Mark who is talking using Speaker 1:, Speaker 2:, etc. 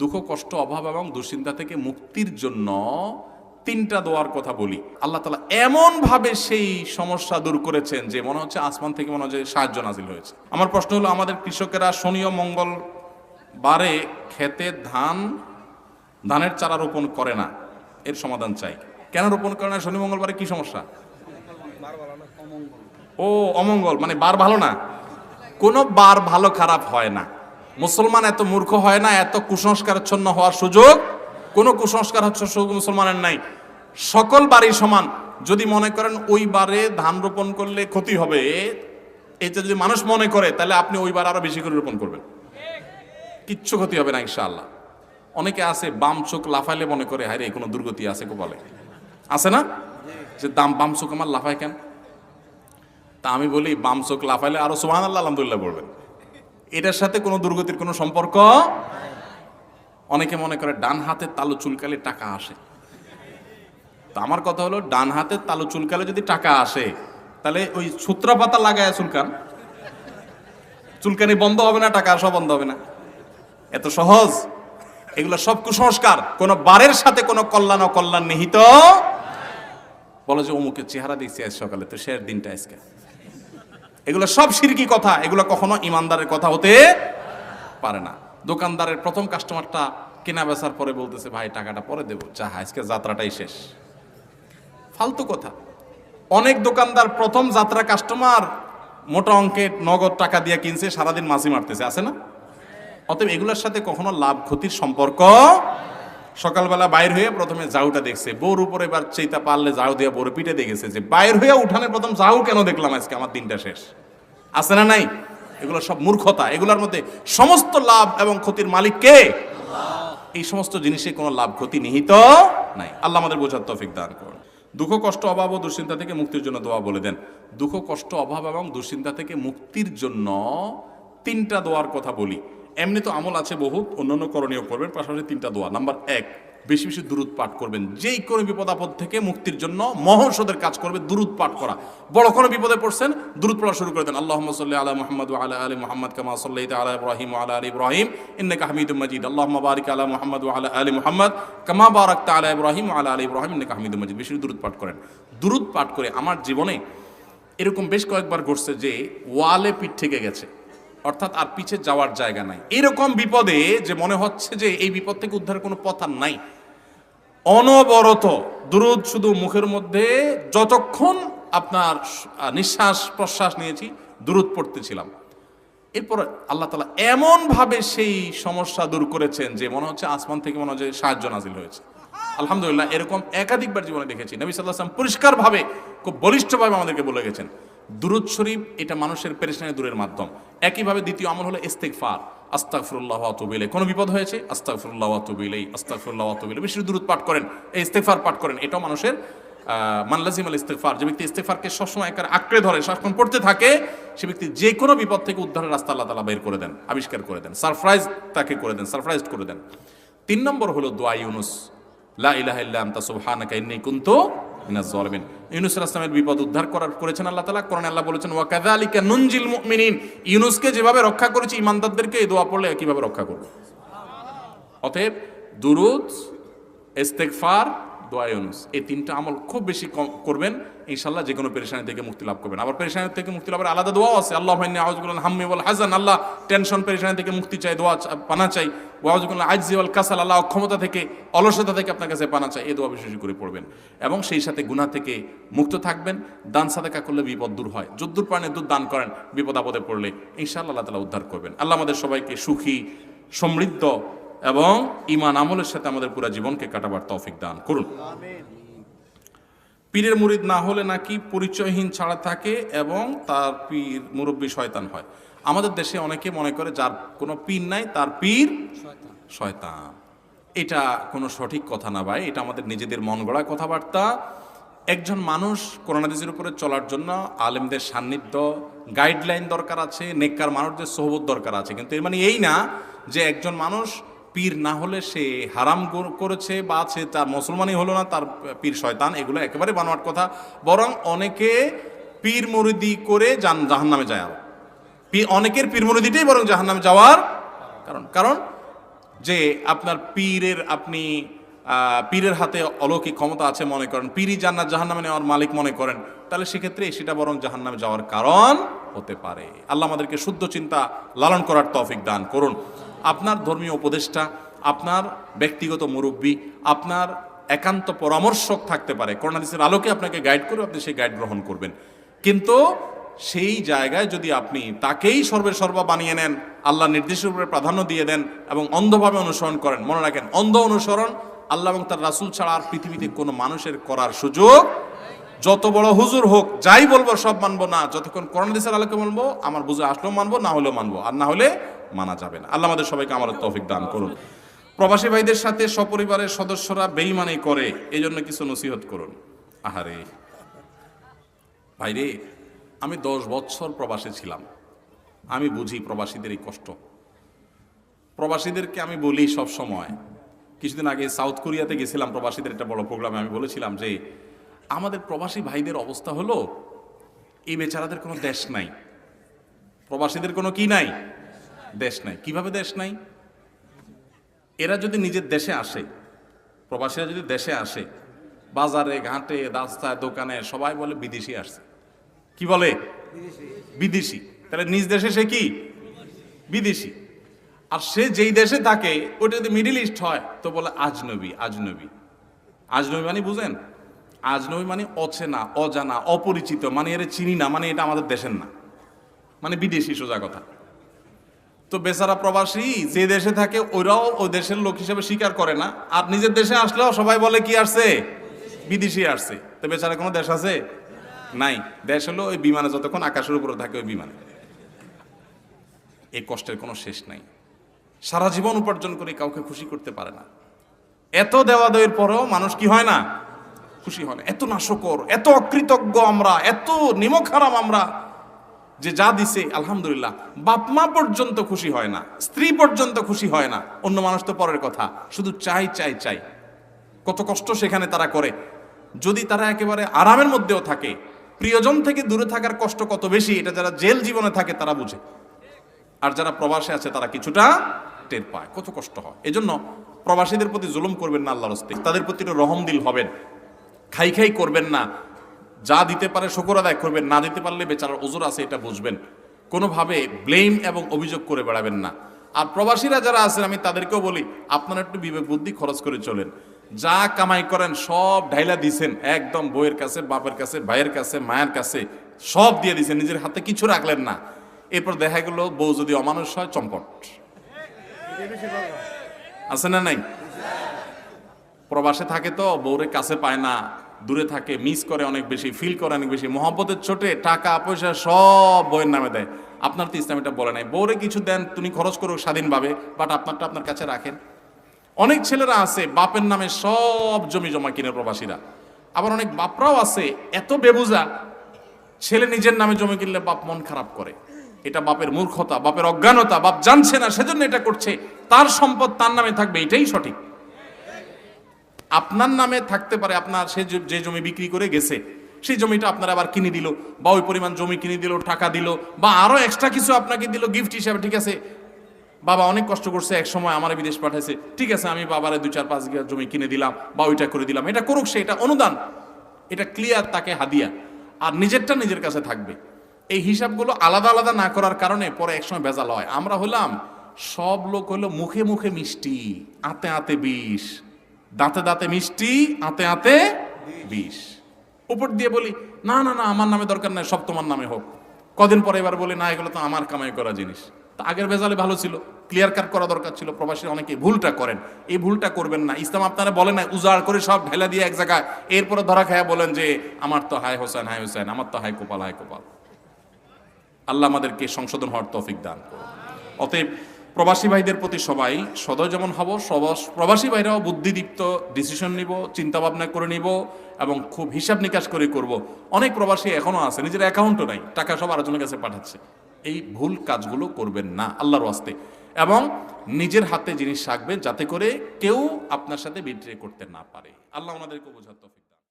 Speaker 1: দুঃখ কষ্ট অভাব এবং দুশ্চিন্তা থেকে মুক্তির জন্য তিনটা দোয়ার কথা বলি। আল্লাহ তাআলা এমন ভাবে সেই সমস্যা দূর করেছেন যে মনে হচ্ছে আসমান থেকে মনে হচ্ছে সাহায্য নাজিল হয়েছে। আমার প্রশ্ন হলো, আমাদের কৃষকেরা শনি ও মঙ্গলবারে ক্ষেতে ধানের চারা রোপণ করে না, এর সমাধান চাই। কেন রোপণ করে না শনি মঙ্গলবারে? কি সমস্যা? ও অমঙ্গল, মানে বার ভালো না। কোনো বার ভালো খারাপ হয় না। মুসলমান এত মূর্খ হয় না, এত কুসংস্কারাচ্ছন্ন হওয়ার সুযোগ কোনো কুসংস্কার হচ্ছে মুসলমানের নাই। সকল বারই সমান। যদি মনে করেন ওই বারে ধান রোপণ করলে ক্ষতি হবে, এটা যদি মানুষ মনে করে, তাহলে আপনি ওই বার আরো বেশি করে রোপণ করবেন, কিচ্ছু ক্ষতি হবে না ইনশাআল্লাহ। অনেকে আছে বাম চোখ লাফাইলে মনে করে হায় রে কোনো দুর্গতি আছে কপালে, আছে না? যে বাম চোখ আমার লাফায় কেন? তা আমি বলি, বাম চোখ লাফাইলে আরো সুবহানাল্লাহ আলহামদুলিল্লাহ পড়বেন, এটার সাথে কোনো দুর্গতির কোনো সম্পর্ক। অনেকে মনে করে ডান হাতের তালু চুলকালে টাকা আসে। তো আমার কথা হলো, ডান হাতের তালু চুলকালে যদি টাকা আসে, তাহলে ওই সূত্রা পাতা লাগায় চুলকানি বন্ধ হবে না, টাকা আসা বন্ধ হবে না? এত সহজ? এগুলো সব কুসংস্কার, কোন বারের সাথে কোনো কল্যাণ অকল্যাণ নিহিত। বলো যে অমুকের চেহারা দেখছি আজ সকালে, তো শেষ দিনটা আজকে। এগুলো সব শিরকি কথা, এগুলো কখনো ইমানদারের কথা হতে পারে না। দোকানদারের প্রথম কাস্টমারটা কেনা বেচার পরে বলতেছে ভাই টাকাটা পরে দেবো, যা আজকে যাত্রাটাই শেষ। ফালতু কথা। অনেক দোকানদার প্রথম যাত্রা কাস্টমার মোটা অঙ্কের নগদ টাকা দিয়ে কিনছে, সারাদিন মাছি মারতেছে, আছে না? অতএব এগুলোর সাথে কখনো লাভ ক্ষতির সম্পর্ক। সকালবেলা বাইর হয়ে প্রথমে জাউটা দেখছে, বউর উপরে এবার চেইতা পারলে জাউ দিয়ে বউর পিঠে দেখেছে যে বাইর হয়ে উঠানের প্রথম জাউ কেন দেখলাম আজকে, আমার দিনটা শেষ, আছে না নাই? এগুলো সব মূর্খতা। এগুলোর মধ্যে সমস্ত লাভ এবং ক্ষতির মালিক কে? এই সমস্ত জিনিসে কোনো লাভ ক্ষতি নিহিত নাই। আল্লাহ আমাদের বোঝার তৌফিক দান করুন। দুঃখ কষ্ট অভাব ও দুশ্চিন্তা থেকে মুক্তির জন্য দোয়া বলে দেন। দুঃখ কষ্ট অভাব এবং দুশ্চিন্তা থেকে মুক্তির জন্য তিনটা দোয়ার কথা বলি। এমনি তো আমল আছে বহুত, অন্যান্য করণীয় করবেন, পাশাপাশি তিনটা দোয়া। নাম্বার 1, বেশি বেশি দুরূদ পাঠ করবেন। যেই কোনো বিপদ আপদ থেকে মুক্তির জন্য মহৌষধের কাজ করবে দুরূদ পাঠ করা। বড় কোনো বিপদে পড়ছেন, দুরূদ পড়া শুরু করে দেন। আল্লাহুম্মা সাল্লি আলা মুহাম্মাদ ওয়া আলা আলি মুহাম্মাদ কামা সাল্লাইতা আলা ইব্রাহিম ওয়া আলা আলি ইব্রাহিম ইন্নাকা হামিদুম মাজিদ। আল্লাহুম্মা বারিক আলা মুহাম্মাদ ওয়া আলা আলি মুহাম্মাদ কামা বারাকতা আলা ইব্রাহিম ওয়া আলা আলি ইব্রাহিম ইন্নাকা হামিদুম মাজিদ। বেশি দুরূদ পাঠ করেন। দুরূদ পাঠ করে আমার জীবনে এরকম বেশ কয়েকবার ঘটছে যে ওয়ালে পিঠ থেকে গেছে, অর্থাৎ আর পিছে যাওয়ার জায়গা নাই। এরকম বিপদে যে মনে হচ্ছে যে এই বিপদ থেকে উদ্ধারের কোনো পথ আর নাই, অনবরত দুরূদ শুধু মুখের মধ্যে, যতক্ষণ আপনার নিঃশ্বাস প্রশ্বাস নিয়েছি দুরূদ পড়তেছিলাম। এরপর আল্লাহ তাআলা এমন ভাবে সেই সমস্যা দূর করেছেন যে মনে হচ্ছে আসমান থেকে মনে হচ্ছে সাহায্য নাজিল হয়েছে। আলহামদুলিল্লাহ, এরকম একাধিকবার জীবনে দেখেছি। নবী সাল্লাল্লাহু আলাইহি ওয়াসাল্লাম পরিষ্কারভাবে, খুব বলিষ্ঠভাবে আমাদেরকে বলে গেছেন দুরূদ শরীফ এটা মানুষের পেরেশানি দূরের মাধ্যম। একইভাবে দ্বিতীয় আমল হলো ইস্তিগফার, আস্তাগফিরুল্লাহ ওয়া আতুবু ইলাইহি। কোনো বিপদ হয়েছে, আস্তাগফিরুল্লাহ ওয়া আতুবু ইলাইহি, আস্তাগফিরুল্লাহ ওয়া আতুবু ইলাইহি। বেশি দুরূদ পাঠ করেন, এই ইস্তিগফার পাঠ করেন। এটাও মানুষের মান লাজিমাল ইস্তিগফার, যে ব্যক্তি ইস্তিগফারকে সবসময় একার আঁকড়ে ধরে সারাক্ষণ পড়তে থাকে, সে ব্যক্তি যে কোনো বিপদ থেকে উদ্ধারের রাস্তা আল্লাহ তাআলা বের করে দেন, আবিষ্কার করে দেন, সারপ্রাইজ তাকে করে দেন, সারপ্রাইজড করে দেন। 3 নম্বর হলো দোয়া ইউনুস, লা ইলাহা ইল্লা আনতা সুবহানাকা ইন্নী কুনতু মিনাজ জালিমিন। ইউনুস আলাইহিস সালামের বিপদ উদ্ধার করেছেন আল্লাহ তাআলা। কোরআনে আল্লাহ বলেছেন ওয়া কাযালিকা নুনজিল মুমিনিন, ইউনুসকে যেভাবে রক্ষা করেছি ঈমানদারদেরকে এই দোয়া পড়লে একইভাবে রক্ষা করব। অতএব দুরূদ, ইস্তিগফার, দোয়া ইউনুস, এই 3টা আমল খুব বেশি করবেন, ইনশাআল্লাহ যে কোনো পেরেশানি থেকে মুক্তি লাভ করবেন। আবার পেরেশানি থেকে মুক্তি লাভের আলাদা দোয়াও আছে। আল্লাহুম্মা ইন্নী আউযু বিকা মিনাল হাম্মি ওয়াল হাযান, আল্লাহ টেনশন পেরেশানি থেকে মুক্তি চাই, দোয়া পানা চাই। ওয়া আউযু বিকা মিনাল আজজি ওয়াল কাসাল, আল্লাহ অক্ষমতা থেকে, অলসতা থেকে আপনার কাছে পানা চাই। এই দোয়া বিশেষ করে পড়বেন এবং সেই সাথে গুনাহ থেকে মুক্ত থাকবেন। দান সাদাকা করলে বিপদ দূর হয়। যদ্দূর পারেন দুধ দান করেন, বিপদ আপদে পড়লে ইনশাআল্লাহ আল্লাহ তাআলা উদ্ধার করবেন। আল্লাহ আমাদের সবাইকে সুখী, সমৃদ্ধ এবং ঈমান আমলের সাথে আমাদের পুরো জীবনকে কাটাবার তৌফিক দান করুন। পীরের মুরিদ না হলে নাকি পরিচয়হীন ছাড়া থাকে এবং তার পীর মুরব্বী শয়তান হয়। আমাদের দেশে অনেকে মনে করে যার কোনো পীর নাই তার পীর শয়তান। এটা কোনো সঠিক কথা না ভাই, এটা আমাদের নিজেদের মন গড়া কথাবার্তা। একজন মানুষ কোরআন হাদিসের উপরে চলার জন্য আলেমদের সান্নিধ্য, গাইডলাইন দরকার আছে, নেককার মানুষদের সোহবত দরকার আছে। কিন্তু এর মানে এই না যে একজন মানুষ পীর না হলে সে হারাম করেছে বা সে তার মুসলমানই হলো না, তার পীর শয়তান। এগুলো একেবারে বানোয়াট কথা। বরং অনেকে পীর মুরিদি করে জাহান্নামে যায়। আর অনেকের পীর মুরিদিটাই বরং জাহান্নামে যাওয়ার কারণ যে আপনার পীরের হাতে অলৌকিক ক্ষমতা আছে মনে করেন, পীরই জান্নাত জাহান্নামে নেওয়ার মালিক মনে করেন, তাহলে সেক্ষেত্রে সেটা বরং জাহান্নামে যাওয়ার কারণ হতে পারে। আল্লাহ আমাদেরকে শুদ্ধ চিন্তা লালন করার তৌফিক দান করুন। আপনার ধর্মীয় উপদেষ্টা, আপনার ব্যক্তিগত মুরব্বী, আপনার একান্ত পরামর্শক থাকতে পারে, কোরআন হাদিসের আলোকে আপনাকে গাইড করে, আপনি সেই গাইড গ্রহণ করবেন। কিন্তু সেই জায়গায় যদি আপনি তাকেই সর্বা বানিয়ে নেন, আল্লাহর নির্দেশের উপরে প্রাধান্য দিয়ে দেন এবং অন্ধভাবে অনুসরণ করেন, মনে রাখেন অন্ধ অনুসরণ আল্লাহ এবং তার রাসূল ছাড়া আর পৃথিবীতে কোনো মানুষের করার সুযোগ, যত বড় হুজুর হোক, যাই বলবো সব মানবো না, যতক্ষণ কোরআন হাদিসের আলোকে বলবো, আমার বুঝে আসলেও মানবো, না হলেও মানবো, আর না হলে মানা যাবে না। আল্লাহ আমাদের সবাইকে আমার তৌফিক দান করুন। প্রবাসী ভাইদের সাথে সপরিবারের সদস্যরা বেঈমানি করে, এই জন্য কিছু নসিহত করুন। আহারে ভাইরে, আমি 10 বছর প্রবাসে ছিলাম, আমি বুঝি প্রবাসীদের এই কষ্ট। প্রবাসীদেরকে আমি বলি সব সময়, কিছুদিন আগে সাউথ কোরিয়াতে গেছিলাম প্রবাসীদের একটা বড় প্রোগ্রামে, আমি বলেছিলাম যে আমাদের প্রবাসী ভাইদের অবস্থা হলো, এই বেচারাদের কোনো দেশ নাই, প্রবাসীদের কোনো কি নাই, দেশ নাই। কিভাবে দেশ নাই? এরা যদি নিজের দেশে আসে, প্রবাসীরা যদি দেশে আসে, বাজারে ঘাটে রাস্তায় দোকানে সবাই বলে বিদেশি আসছে। কি বলে? বিদেশি। তাহলে নিজ দেশে সে কি? বিদেশি। আর সে যেই দেশে থাকে ওইটা যদি মিডিল ইস্ট হয় তো বলে আজনবী। আজনবী আজনবী মানে বুঝেন? আজনবী মানে অচেনা, অজানা, অপরিচিত, মানে এর চিনি না, মানে এটা আমাদের দেশের না, মানে বিদেশি, সোজা কথা। তো বেচারা প্রবাসী যে দেশে থাকে ওরাও ওই দেশের লোক হিসেবে স্বীকার করে না, আর নিজের দেশে আসলেও সবাই বলে কি আসছে? বিদেশি আসছে। তো বেচারা কোনো দেশ আছে? নাই। দেশ হলো ওই বিমানে, যতক্ষণ আকাশের উপরে থাকে ওই বিমানে। এই কষ্টের কোনো শেষ নাই। সারা জীবন উপার্জন করে কাউকে খুশি করতে পারে না। এত দেওয়া দেওয়ার পরেও মানুষ কি হয় না? খুশি হয় না। এত নাশকর, এত অকৃতজ্ঞ আমরা, এত নিমক হারাম আমরা, যে যা দিছে আলহামদুলিল্লাহ, বাপ মা পর্যন্ত খুশি হয় না, স্ত্রী পর্যন্ত খুশি হয় না, অন্য মানুষ তো পরের কথা, শুধু চাই চাই চাই। কত কষ্ট সেখানে তারা করে। যদি তারা একেবারে আরামের মধ্যেও থাকে, প্রিয়জন থেকে দূরে থাকার কষ্ট কত বেশি, এটা যারা জেল জীবনে থাকে তারা বুঝে। আর যারা প্রবাসে আছে তারা কিছুটা টের পায়, কত কষ্ট হয়। এজন্য প্রবাসীদের প্রতি জুলুম করবেন না আল্লাহর রাস্তায়, তাদের প্রতি একটু রহম দিল হবেন, খাই খাই করবেন না। যা দিতে পারে শুকর আদায় করবেন, না দিতে পারলে বেচারার ওজর আছে এটা বুঝবেন। কোনোভাবে ব্লেম এবং অভিযোগ করে বেড়াবেন না। আর প্রবাসীরা যারা আছেন আমি তাদেরকেও বলি, আপনারা একটু বিবেক বুদ্ধি খরচ করে চলেন। যা কামাই করেন সব ঢাইলা দিছেন, একদম বউয়ের কাছে, বাপের কাছে, ভাইয়ের কাছে, মায়ের কাছে সব দিয়ে দিছেন, নিজের হাতে কিছু রাখলেন না। এরপর দেখা গেল বউ যদি অমানুষ হয়, চম্পট। আছে না নাই? প্রবাসে থাকে তো বউরে কাছে পায় না, দূরে থাকে, মিস করে অনেক বেশি, ফিল করে অনেক বেশি, মহব্বতের ছোটে টাকা পয়সা সব বউয়ের নামে দেয়। আপনার তো ইসলাম এটা বলে নাই, বউরে কিছু দেন, তুমি খরচ করো স্বাধীনভাবে, বাট আপনারটা আপনার কাছে রাখেন। অনেক ছেলেরা আছে বাপের নামে সব জমি জমা কিনে প্রবাসীরা। আবার অনেক বাপরাও আছে এত বেবুজা, ছেলে নিজের নামে জমি কিনলে বাপ মন খারাপ করে। এটা বাপের মূর্খতা, বাপের অজ্ঞানতা, বাপ জানছে না সেজন্য এটা করছে। তার সম্পদ তার নামে থাকবে, এটাই সঠিক। আপনার নামে থাকতে পারে, আপনার সে যে জমি বিক্রি করে গেছে সেই জমিটা আপনার আবার কিনে দিল, বা ওই পরিমাণ জমি কিনে দিল, টাকা দিল, বা আরো এক্সট্রা কিছু আপনাকে দিল গিফট হিসাবে। ঠিক আছে, বাবা অনেক কষ্ট করছে, এক সময় আমার বিদেশ পাঠাইছে, ঠিক আছে আমি বাবারে 2-4-5 বিঘা জমি কিনে দিলাম বা ওইটা করে দিলাম। এটা করুক সে, এটা অনুদান, এটা ক্লিয়ার, তাকে হাদিয়া। আর নিজেরটা নিজের কাছে থাকবে। এই হিসাবগুলো আলাদা আলাদা না করার কারণে পরে একসময় ভেজাল হয়। আমরা হলাম, সব লোক হলো মুখে মুখে মিষ্টি, আতে আতে বিষ, দাঁতে দাঁতে মিষ্টি, আতে আতে বিষ। উপর দিয়ে বলি না না না আমার নামে দরকার নাই, সব তোমার নামে হোক। কদিন পরে এবার বলি না এগুলো তো আমার কামাই করা জিনিস। তা আগের ভেজালে ভালো ছিল, ক্লিয়ার কাট করা দরকার ছিল। প্রবাসী অনেকে ভুলটা করেন, এই ভুলটা করবেন না। ইসলাম আপনারা বলে না উজাড় করে সব ঢেলা দিয়ে এক জায়গায়, এরপরে ধরা খায়া বলেন যে আমার তো হায় হোসেন, হায় হোসেন, আমার তো হায় কপাল, হায় কপাল। আল্লাহ আমাদেরকে সংশোধন হওয়ার তৌফিক দান করুন। অতএব প্রবাসী ভাইদের প্রতি সবাই সদয় যেমন হব, প্রবাসী ভাইরাও বুদ্ধিদীপ্ত ডিসিশন নিব, চিন্তা ভাবনা করে নিব এবং খুব হিসাব নিকাশ করে করব। অনেক প্রবাসী এখনো আছে নিজের অ্যাকাউন্টও নাই, টাকা সব আরেকজনের কাছে পাঠাচ্ছে। এই ভুল কাজগুলো করবেন না আল্লাহর ওয়াস্তে, এবং নিজের হাতে জিনিস রাখবেন যাতে করে কেউ আপনার সাথে বিট্রে করতে না পারে। আল্লাহ ওনাদেরকে বোঝার তৌফিক